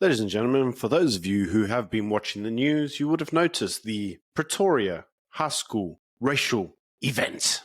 Ladies and gentlemen, for those of you who have been watching the news, you would have noticed the Pretoria High School racial event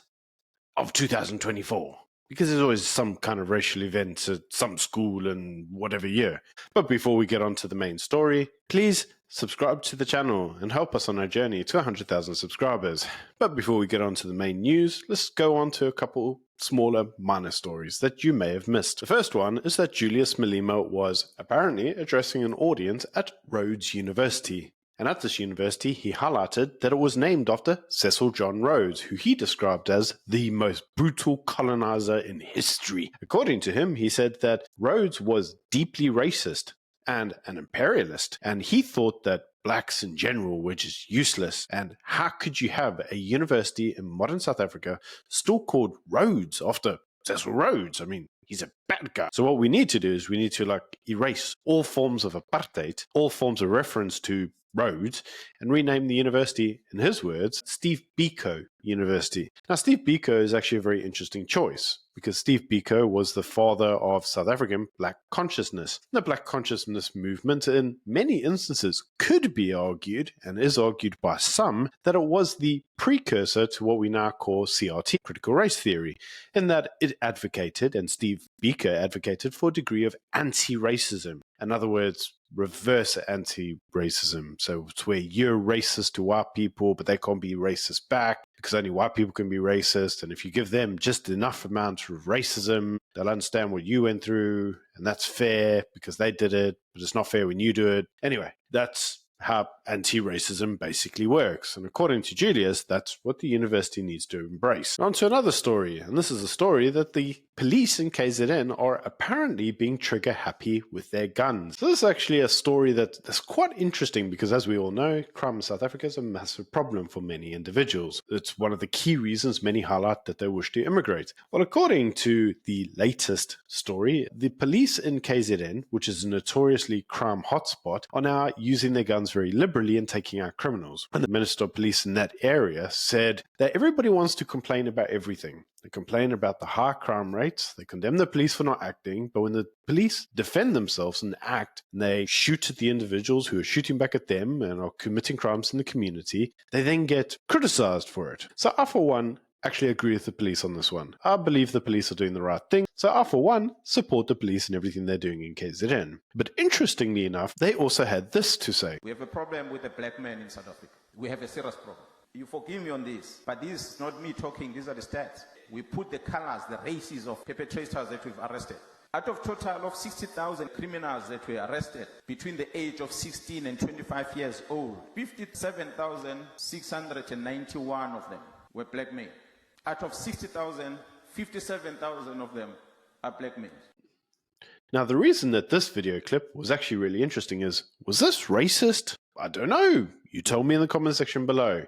of 2024. Because there's always some kind of racial event at some school in whatever year. But before we get on to the main story, please subscribe to the channel and help us on our journey to 100,000 subscribers. But before we get on to the main news, let's go on to a couple smaller minor stories that you may have missed. The first one is that Julius Malema was apparently addressing an audience at Rhodes University. And at this university, he highlighted that it was named after Cecil John Rhodes, who he described as the most brutal colonizer in history. According to him, he said that Rhodes was deeply racist and an imperialist, and he thought that blacks in general were just useless. And how could you have a university in modern South Africa still called Rhodes after Cecil Rhodes? I mean, he's a bad guy. So what we need to do is we need to erase all forms of apartheid, all forms of reference to Rhodes, and rename the university, in his words, Steve Biko University. Now, Steve Biko is actually a very interesting choice because Steve Biko was the father of South African Black consciousness. The Black consciousness movement, in many instances, could be argued, and is argued by some, that it was the precursor to what we now call CRT, critical race theory, in that it advocated, and Steve Biko advocated, for a degree of anti-racism. In other words, reverse anti-racism. So it's where you're racist to white people, but they can't be racist back because only white people can be racist. And if you give them just enough amount of racism, they'll understand what you went through, and that's fair because they did it, but it's not fair when you do it. Anyway, that's how anti-racism basically works. And according to Julius, that's what the university needs to embrace. On to another story, and this is a story that the police in KZN are apparently being trigger happy with their guns. So this is actually a story that's quite interesting because, as we all know, crime in South Africa is a massive problem for many individuals. It's one of the key reasons many highlight that they wish to immigrate. Well, according to the latest story, the police in KZN, which is a notoriously crime hotspot, are now using their guns very liberally and taking out criminals. And the Minister of Police in that area said that everybody wants to complain about everything. They complain about the high crime rates, they condemn the police for not acting, but when the police defend themselves and act, and they shoot at the individuals who are shooting back at them and are committing crimes in the community, they then get criticized for it. So I, for one, actually agree with the police on this one. I believe the police are doing the right thing. So I, for one, support the police and everything they're doing in KZN. But interestingly enough, they also had this to say. We have a problem with the black man in South Africa. We have a serious problem. You forgive me on this, but this is not me talking, these are the stats. We put the colors, the races of perpetrators that we've arrested. Out of total of 60,000 criminals that were arrested between the age of 16 and 25 years old, 57,691 of them were black men. Out of 60,000, 57,000 of them are black men. Now, the reason that this video clip was actually really interesting is, was this racist? I don't know. You tell me in the comment section below.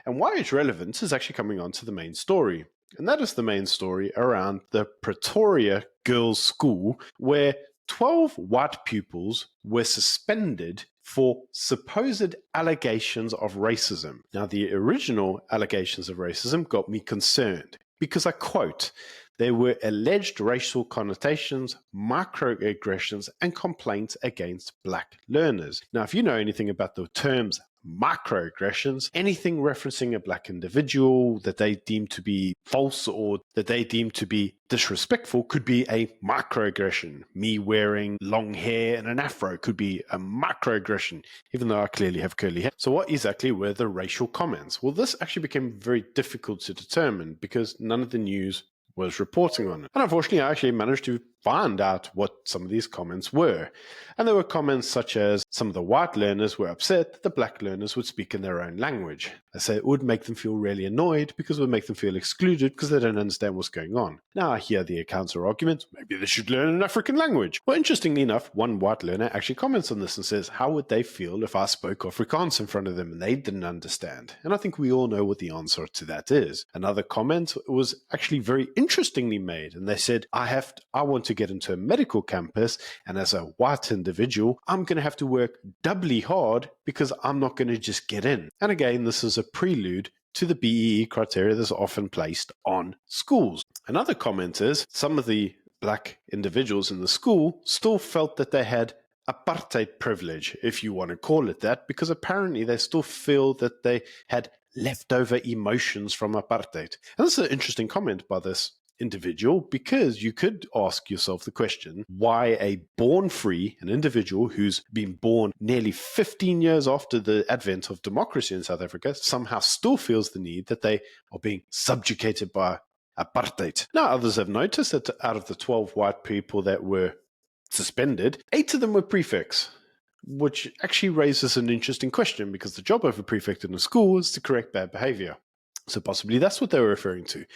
And why it's relevant is actually coming on to the main story. And that is the main story around the Pretoria Girls School, where 12 white pupils were suspended for supposed allegations of racism. Now, the original allegations of racism got me concerned because, I quote, there were alleged racial connotations, microaggressions, and complaints against black learners. Now, if you know anything about the terms microaggressions, anything referencing a black individual that they deem to be false or that they deem to be disrespectful could be a microaggression. Me wearing long hair and an afro could be a microaggression, even though I clearly have curly hair. So what exactly were the racial comments? Well, this actually became very difficult to determine because none of the news was reporting on it. And unfortunately, I actually managed to find out what some of these comments were. And there were comments such as some of the white learners were upset that the black learners would speak in their own language. They say it would make them feel really annoyed because it would make them feel excluded because they don't understand what's going on. Now I hear the counter argument, maybe they should learn an African language. Well, interestingly enough, one white learner actually comments on this and says, how would they feel if I spoke Afrikaans in front of them and they didn't understand? And I think we all know what the answer to that is. Another comment was actually very interestingly made, and they said, I want to get into a medical campus, and as a white individual, I'm going to have to work doubly hard because I'm not going to just get in. And again, this is a prelude to the BEE criteria that's often placed on schools. Another comment is some of the black individuals in the school still felt that they had apartheid privilege, if you want to call it that, because apparently they still feel that they had leftover emotions from apartheid. And this is an interesting comment by this individual, because you could ask yourself the question, why a born free, an individual who's been born nearly 15 years after the advent of democracy in South Africa, somehow still feels the need that they are being subjugated by apartheid. Now, others have noticed that out of the 12 white people that were suspended, 8 of them were prefects, which actually raises an interesting question, because the job of a prefect in a school is to correct bad behavior. So possibly that's what they were referring to.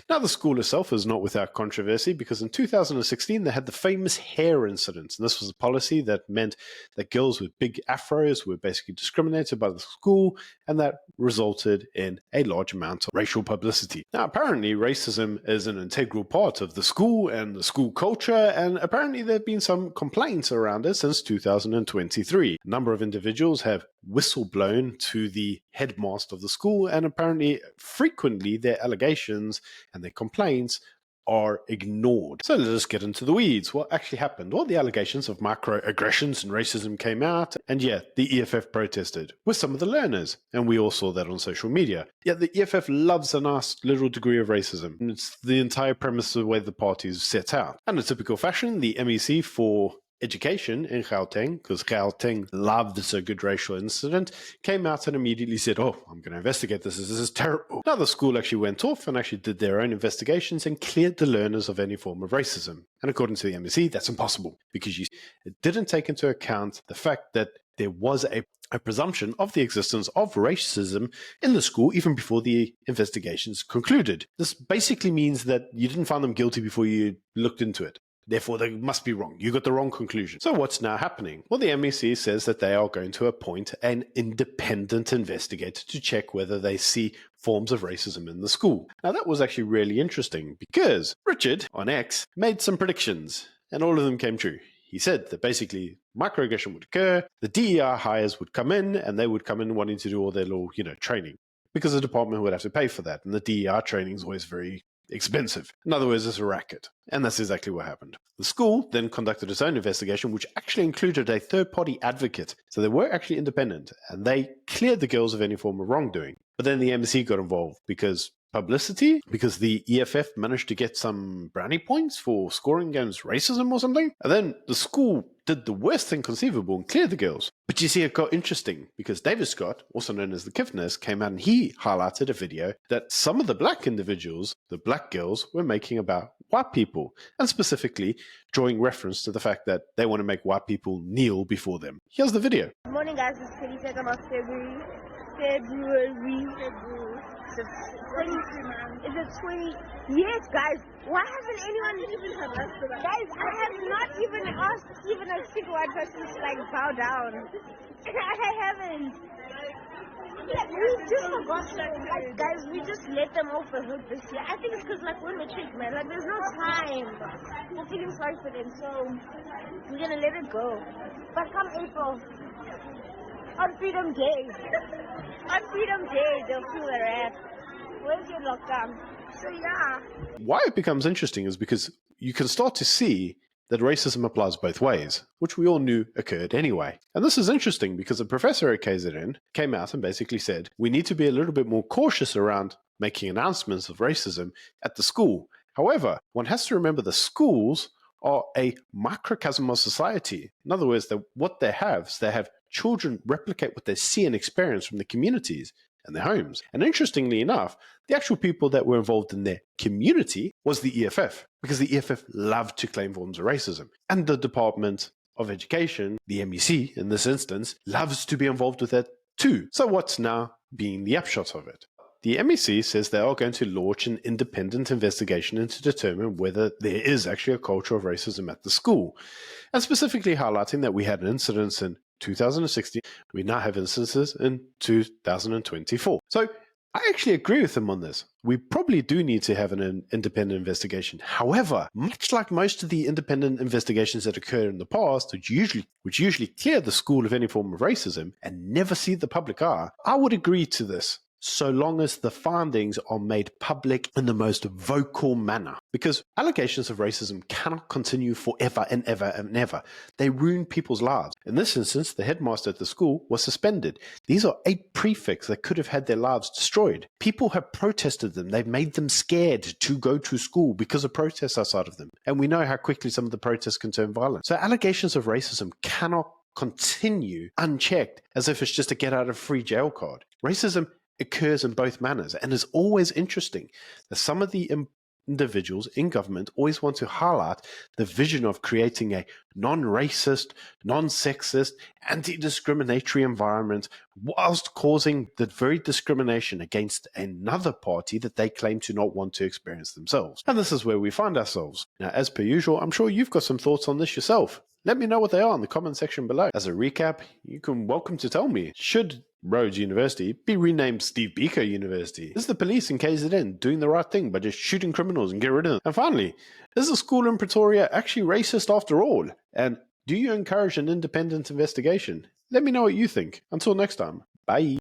Now, the school itself is not without controversy, because in 2016 they had the famous hair incident. And this was a policy that meant that girls with big afros were basically discriminated by the school, and that resulted in a large amount of racial publicity. Now, apparently racism is an integral part of the school and the school culture, and apparently there have been some complaints around it since 2023. A number of individuals have whistleblown to the headmaster of the school, and apparently frequently their allegations and their complaints are ignored. So let us get into the weeds. What actually happened? Well, the allegations of microaggressions and racism came out, and yeah, the EFF protested with some of the learners, and we all saw that on social media. Yeah, the EFF loves a nice little degree of racism. It's the entire premise of the way the party is set out. And in typical fashion, the MEC for Education in Gauteng, because Gauteng loved a good racial incident, came out and immediately said, oh, I'm going to investigate this. This is terrible. Now, the school actually went off and actually did their own investigations and cleared the learners of any form of racism. And according to the MEC, that's impossible, because it didn't take into account the fact that there was a presumption of the existence of racism in the school even before the investigations concluded. This basically means that you didn't find them guilty before you looked into it. Therefore, they must be wrong. You got the wrong conclusion. So what's now happening? Well, the MEC says that they are going to appoint an independent investigator to check whether they see forms of racism in the school. Now, that was actually really interesting, because Richard on X made some predictions, and all of them came true. He said that basically microaggression would occur, the DEI hires would come in, and they would come in wanting to do all their little, training, because the department would have to pay for that, and the DEI training is always very expensive. In other words, it's a racket. And that's exactly what happened. The school then conducted its own investigation, which actually included a third-party advocate. So they were actually independent, and they cleared the girls of any form of wrongdoing. But then the MEC got involved because publicity, because the EFF managed to get some brownie points for scoring against racism or something. And then the school did the worst thing conceivable and cleared the girls. But you see, it got interesting, because David Scott, also known as the Kifness, came out and he highlighted a video that some of the black individuals, the black girls, were making about white people, and specifically drawing reference to the fact that they want to make white people kneel before them. Here's the video. Good morning, guys. It's 22nd of February. Is it 20? Yes, guys. Why hasn't anyone even arrested us? Guys, I have not even asked even a single white person to bow down. I haven't. We just forgot, guys, we just let them off the hook this year. I think it's because, we're matric, man. There's no time. We're feeling sorry for them, so we're going to let it go. But come April, on Freedom Day, they'll feel the wrath. Where's your lockdown? So, yeah. Why it becomes interesting is because you can start to see that racism applies both ways, which we all knew occurred anyway. And this is interesting because a professor at KZN came out and basically said, we need to be a little bit more cautious around making announcements of racism at the school. However, one has to remember the schools are a microcosm of society. In other words, what they have is they have children replicate what they see and experience from the communities and their homes. And interestingly enough, the actual people that were involved in their community was the EFF, because the EFF loved to claim forms of racism. And the Department of Education, the MEC in this instance, loves to be involved with that too. So what's now being the upshot of it? The MEC says they are going to launch an independent investigation and to determine whether there is actually a culture of racism at the school. And specifically highlighting that we had an incident in 2016, we now have instances in 2024. So I actually agree with them on this. We probably do need to have an independent investigation. However, much like most of the independent investigations that occurred in the past, which usually clear the school of any form of racism and never see the public eye, I would agree to this. so long as the findings are made public in the most vocal manner. Because allegations of racism cannot continue forever and ever and ever. They ruin people's lives. In this instance, the headmaster at the school was suspended. These are 8 prefects that could have had their lives destroyed. People have protested them. They've made them scared to go to school because of protests outside of them. And we know how quickly some of the protests can turn violent. So allegations of racism cannot continue unchecked as if it's just a get out of free jail card. Racism occurs in both manners, and it's always interesting that some of the individuals in government always want to highlight the vision of creating a non-racist, non-sexist, anti-discriminatory environment whilst causing the very discrimination against another party that they claim to not want to experience themselves. And this is where we find ourselves. Now, as per usual, I'm sure you've got some thoughts on this yourself. Let me know what they are in the comment section below. As a recap, you can welcome to tell me, should Rhodes University be renamed Steve Biko University? Is the police in KZN doing the right thing by just shooting criminals and get rid of them? And finally, is the school in Pretoria actually racist after all? And do you encourage an independent investigation? Let me know what you think. Until next time, bye.